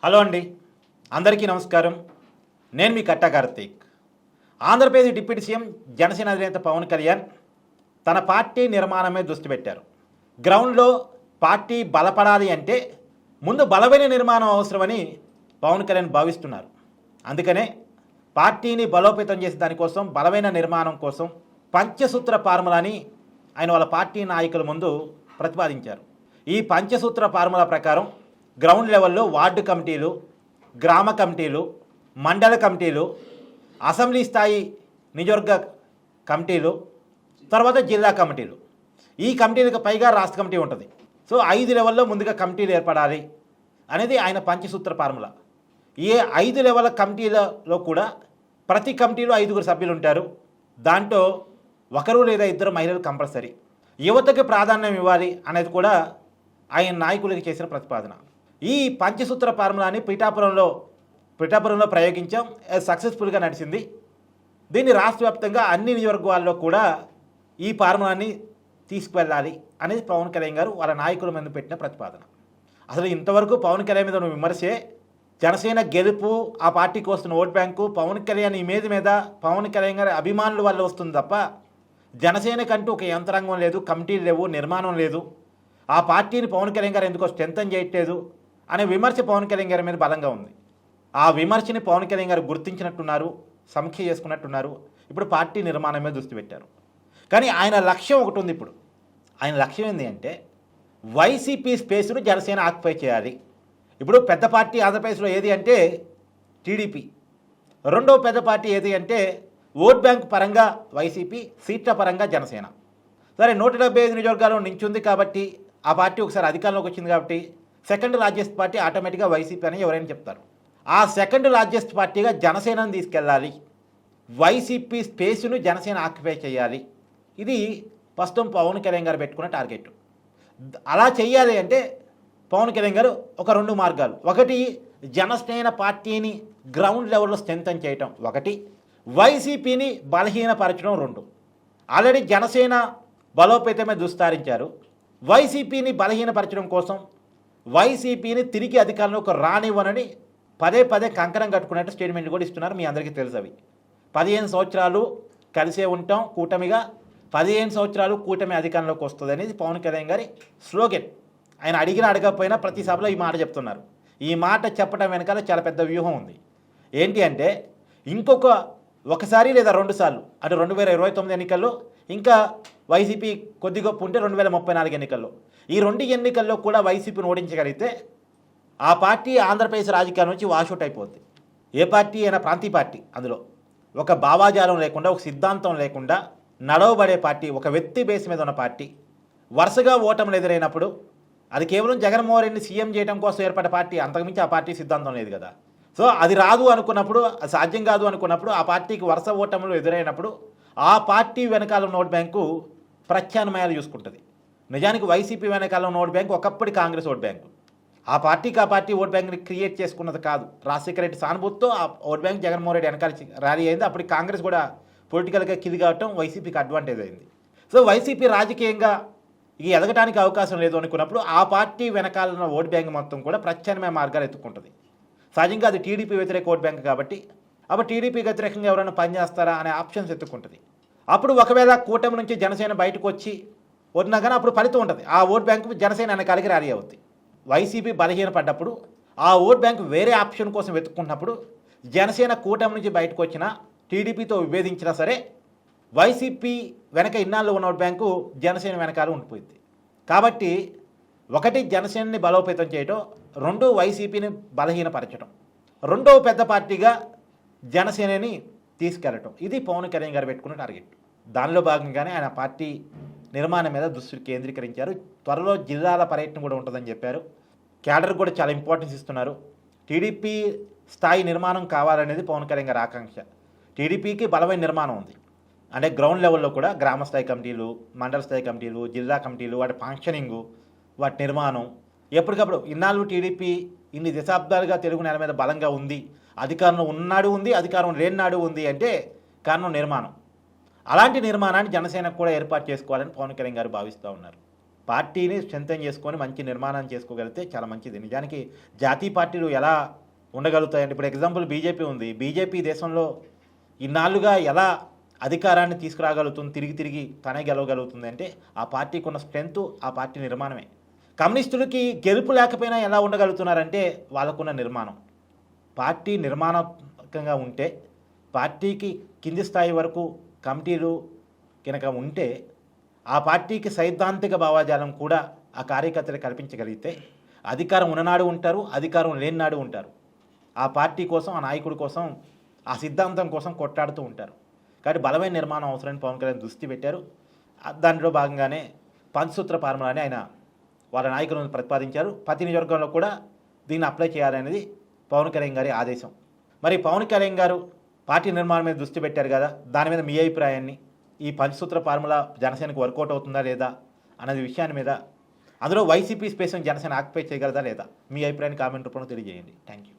Hello అండి, అందరికీ నమస్కారం. నేను మీ కట్టా కార్తీక్. ఆంధ్రప్రదేశ్ డిప్యూటీ సీఎం జనసేన అధినేత పవన్ కళ్యాణ్ తన పార్టీ నిర్మాణమే దృష్టి పెట్టారు. గ్రౌండ్లో పార్టీ బలపడాలి అంటే ముందు బలమైన నిర్మాణం అవసరమని పవన్ కళ్యాణ్ భావిస్తున్నారు. అందుకనే పార్టీని బలోపేతం చేసే దానికోసం బలమైన నిర్మాణం కోసం పంచసూత్ర ఫార్ములాని ఆయన వాళ్ళ పార్టీ నాయకుల ముందు ప్రతిపాదించారు. ఈ పంచసూత్ర ఫార్ములా ప్రకారం గ్రౌండ్ లెవెల్లో వార్డు కమిటీలు, గ్రామ కమిటీలు, మండల కమిటీలు, అసెంబ్లీ స్థాయి నియోజకవర్గ కమిటీలు, తర్వాత జిల్లా కమిటీలు, ఈ కమిటీలకు పైగా రాష్ట్ర కమిటీ ఉంటుంది. సో 5 లెవెల్లో ముందుగా కమిటీలు ఏర్పడాలి అనేది ఆయన పంచసూత్ర ఫార్ములా. ఏ 5 లెవెల్ కమిటీలలో కూడా ప్రతి కమిటీలో 5 సభ్యులు ఉంటారు. దాంట్లో ఒకరు లేదా ఇద్దరు మహిళలు కంపల్సరీ. యువతకి ప్రాధాన్యం ఇవ్వాలి అనేది కూడా ఆయన నాయకులకి చేసిన ప్రతిపాదన. ఈ పంచసూత్ర ఫార్ములాని పిఠాపురంలో ప్రయోగించాం. సక్సెస్ఫుల్గా నడిచింది. దీన్ని రాష్ట్ర వ్యాప్తంగా అన్ని నియోజకవర్గాల్లో కూడా ఈ ఫార్ములాని తీసుకువెళ్ళాలి అనేది పవన్ కళ్యాణ్ గారు వాళ్ళ నాయకుల మీద పెట్టిన ప్రతిపాదన. అసలు ఇంతవరకు పవన్ కళ్యాణ్ మీద విమర్శే. జనసేన గెలుపు, ఆ పార్టీకి వస్తున్న ఓట్ బ్యాంకు పవన్ కళ్యాణ్ మీద పవన్ కళ్యాణ్ గారి అభిమానుల వల్ల వస్తుంది తప్ప జనసేనకంటూ ఒక యంత్రాంగం లేదు, కమిటీలు లేవు, నిర్మాణం లేదు. ఆ పార్టీని పవన్ కళ్యాణ్ గారు ఎందుకో స్ట్రెంథన్ చేయట్లేదు అనే విమర్శ పవన్ కళ్యాణ్ గారి మీద బలంగా ఉంది. ఆ విమర్శని పవన్ కళ్యాణ్ గారు గుర్తించినట్టున్నారు, సమీక్ష చేసుకున్నట్టున్నారు. ఇప్పుడు పార్టీ నిర్మాణం మీద దృష్టి పెట్టారు. కానీ ఆయన లక్ష్యం ఒకటి ఉంది. ఇప్పుడు ఆయన లక్ష్యం ఏంటి అంటే వైసీపీ స్పేస్ను జనసేన ఆక్యుపై చేయాలి. ఇప్పుడు పెద్ద పార్టీ ఆంధ్రప్రదేశ్లో ఏది అంటే టీడీపీ. రెండవ పెద్ద పార్టీ ఏది అంటే ఓట్ బ్యాంక్ పరంగా వైసీపీ, సీట్ల పరంగా జనసేన. సరే, 175 నియోజకవర్గాల్లో నించుంది కాబట్టి, ఆ పార్టీ ఒకసారి అధికారంలోకి వచ్చింది కాబట్టి సెకండ్ లార్జెస్ట్ పార్టీ ఆటోమేటిక్గా వైసీపీ అని ఎవరైనా చెప్తారు. ఆ సెకండ్ లార్జెస్ట్ పార్టీగా జనసేనను తీసుకెళ్ళాలి, వైసీపీ స్పేస్ను జనసేన ఆక్యుపై చేయాలి. ఇది ప్రస్తుతం పవన్ కళ్యాణ్ గారు పెట్టుకున్న టార్గెట్. అలా చేయాలి అంటే పవన్ కళ్యాణ్ గారు ఒక 2 మార్గాలు. ఒకటి, జనసేన పార్టీని గ్రౌండ్ లెవెల్లో స్ట్రెంథన్ చేయటం. ఒకటి, వైసీపీని బలహీనపరచడం. 2, ఆల్రెడీ జనసేన బలోపేతమే దుస్తారించారు. వైసీపీని బలహీనపరచడం కోసం వైసీపీని తిరిగి అధికారంలోకి రానివ్వనని పదే కంకణం కట్టుకున్నట్టు స్టేట్మెంట్లు కూడా ఇస్తున్నారు. మీ అందరికీ తెలుసు. అవి 15 సంవత్సరాలు కలిసే ఉంటాం కూటమిగా, 15 సంవత్సరాలు కూటమి అధికారంలోకి వస్తుంది అనేది పవన్ కళ్యాణ్ గారి స్లోగన్. ఆయన అడగకపోయినా ప్రతి సభలో ఈ మాట చెప్తున్నారు. ఈ మాట చెప్పడం వెనకాల చాలా పెద్ద వ్యూహం ఉంది. ఏంటి అంటే ఒకసారి లేదా 2 సార్లు, అంటే 2029 ఎన్నికల్లో, ఇంకా వైసీపీ కొద్ది గొప్ప ఉంటే 2034 ఎన్నికల్లో, ఈ 2 ఎన్నికల్లో కూడా వైసీపీని ఓడించగలిగితే ఆ పార్టీ ఆంధ్రప్రదేశ్ రాజకీయాల నుంచి వాషౌట్ అయిపోద్ది. ఏ పార్టీ అయినా ప్రాంతీయ పార్టీ, అందులో ఒక భావాజాలం లేకుండా, ఒక సిద్ధాంతం లేకుండా నడవబడే పార్టీ, ఒక వ్యక్తి బేస్ మీద ఉన్న పార్టీ వరుసగా ఓటములు ఎదురైనప్పుడు అది కేవలం జగన్మోహన్ రెడ్డిని సీఎం చేయడం కోసం ఏర్పడ్డ పార్టీ. అంతకుమించి ఆ పార్టీ సిద్ధాంతం లేదు కదా. సో అది రాదు అనుకున్నప్పుడు, అది సాధ్యం కాదు అనుకున్నప్పుడు, ఆ పార్టీకి వరుస ఓటములు ఎదురైనప్పుడు ఆ పార్టీ వెనకాల ఓట్ బ్యాంకు ప్రత్యామ్నాయాలు చూసుకుంటుంది. నిజానికి వైసీపీ వెనకాల ఓట్ బ్యాంకు ఒకప్పటి కాంగ్రెస్ ఓట్ బ్యాంకు. ఆ పార్టీ ఓట్ బ్యాంక్ని క్రియేట్ చేసుకున్నది కాదు. రాజశేఖర రెడ్డి సానుభూతితో ఆ ఓట్ బ్యాంక్ జగన్మోహన్ రెడ్డి వెనకాల ర్యాలీ అయింది. అప్పటికి కాంగ్రెస్ కూడా పొలిటికల్గా కిది కావటం వైసీపీకి అడ్వాంటేజ్ అయింది. సో వైసీపీ రాజకీయంగా ఎదగడానికి అవకాశం లేదు అనుకున్నప్పుడు ఆ పార్టీ వెనకాలన్న ఓట్ బ్యాంక్ మొత్తం కూడా ప్రత్యామ్నాయ మార్గాలు ఎత్తుకుంటుంది. సహజంగా అది టీడీపీ వ్యతిరేక ఓట్ బ్యాంక్ కాబట్టి అప్పుడు టీడీపీ వ్యతిరేకంగా ఎవరైనా పనిచేస్తారా అనే ఆప్షన్స్ ఎత్తుకుంటుంది. అప్పుడు ఒకవేళ కూటమి నుంచి జనసేన బయటకు వచ్చి వదినా కానీ అప్పుడు ఫలితం ఉంటుంది. ఆ ఓట్ బ్యాంకు జనసేన వెనకాలకి ర్యాలీ అవుతుంది. వైసీపీ బలహీనపడ్డప్పుడు ఆ ఓట్ బ్యాంకు వేరే ఆప్షన్ కోసం వెతుక్కుంటున్నప్పుడు జనసేన కూటమి నుంచి బయటకు వచ్చినా, టీడీపీతో విభేదించినా సరే వైసీపీ వెనక ఇన్నాళ్ళు ఉన్న ఓట్ బ్యాంకు జనసేన వెనకాల ఉండిపోయింది. కాబట్టి ఒకటి, జనసేనని బలోపేతం చేయటం. 2, వైసీపీని బలహీనపరచడం. రెండవ పెద్ద పార్టీగా జనసేనని తీసుకెళ్లటం. ఇది పవన్ కళ్యాణ్ గారు పెట్టుకున్న టార్గెట్. దానిలో భాగంగానే ఆయన పార్టీ నిర్మాణం మీద దృష్టి కేంద్రీకరించారు. త్వరలో జిల్లాల పర్యటన కూడా ఉంటుందని చెప్పారు. క్యాడర్ కూడా చాలా ఇంపార్టెన్స్ ఇస్తున్నారు. టీడీపీ స్థాయి నిర్మాణం కావాలనేది పవన్ కళ్యాణ్ గారి ఆకాంక్ష. టీడీపీకి బలమైన నిర్మాణం ఉంది. అంటే గ్రౌండ్ లెవెల్లో కూడా గ్రామ స్థాయి కమిటీలు, మండల స్థాయి కమిటీలు, జిల్లా కమిటీలు, వాటి ఫంక్షనింగు, వాటి నిర్మాణం ఎప్పటికప్పుడు. ఇన్నాళ్ళు టీడీపీ ఇన్ని దశాబ్దాలుగా తెలుగు నేల మీద బలంగా ఉంది, అధికారంలో ఉన్నాడు ఉంది, అధికారం లేనినాడు ఉంది అంటే కారణం నిర్మాణం. అలాంటి నిర్మాణాన్ని జనసేనకు కూడా ఏర్పాటు చేసుకోవాలని పవన్ కళ్యాణ్ గారు భావిస్తూ ఉన్నారు. పార్టీని స్ట్రెంథెన్ చేసుకొని మంచి నిర్మాణం చేసుకోగలిగితే చాలా మంచిది. నిజానికి జాతీయ పార్టీలు ఎలా ఉండగలుగుతాయంటే, ఇప్పుడు ఎగ్జాంపుల్ బీజేపీ ఉంది. బీజేపీ దేశంలో ఇన్నాళ్ళుగా ఎలా అధికారాన్ని తీసుకురాగలుగుతుంది, తిరిగి తిరిగి తనే గెలవగలుగుతుంది అంటే ఆ పార్టీకి ఉన్న స్ట్రెంత్, ఆ పార్టీ నిర్మాణమే. కమ్యూనిస్టులకి గెలుపు లేకపోయినా ఎలా ఉండగలుగుతున్నారంటే వాళ్ళకున్న నిర్మాణం. పార్టీ నిర్మాణాత్మకంగా ఉంటే, పార్టీకి కింది స్థాయి వరకు కమిటీలు కనుక ఉంటే, ఆ పార్టీకి సైద్ధాంతిక భావాజాలం కూడా ఆ కార్యకర్తలు కల్పించగలిగితే అధికారం ఉన్ననాడు ఉంటారు, అధికారం లేనినాడు ఉంటారు. ఆ పార్టీ కోసం, ఆ నాయకుడి కోసం, ఆ సిద్ధాంతం కోసం కొట్లాడుతూ ఉంటారు. కాబట్టి బలమైన నిర్మాణం అవసరమని పవన్ కళ్యాణ్ దృష్టి పెట్టారు. దానిలో భాగంగానే పంచసూత్ర ఫార్ములాని ఆయన వాళ్ళ నాయకులను ప్రతిపాదించారు. ప్రతి నియోజకవర్గంలో కూడా దీన్ని అప్లై చేయాలనేది పవన్ కళ్యాణ్ గారి ఆదేశం. మరి పవన్ కళ్యాణ్ గారు పార్టీ నిర్మాణం మీద దృష్టి పెట్టారు కదా, దాని మీద మీ అభిప్రాయాన్ని, ఈ పంచసూత్ర ఫార్ములా జనసేనకు వర్కౌట్ అవుతుందా లేదా అన్నది విషయాన్ని మీద, అందులో వైసీపీ స్పేస్ని జనసేన ఆక్యుపై చేయగలదా లేదా, మీ అభిప్రాయాన్ని కామెంట్ రూపంలో తెలియజేయండి. Thank you.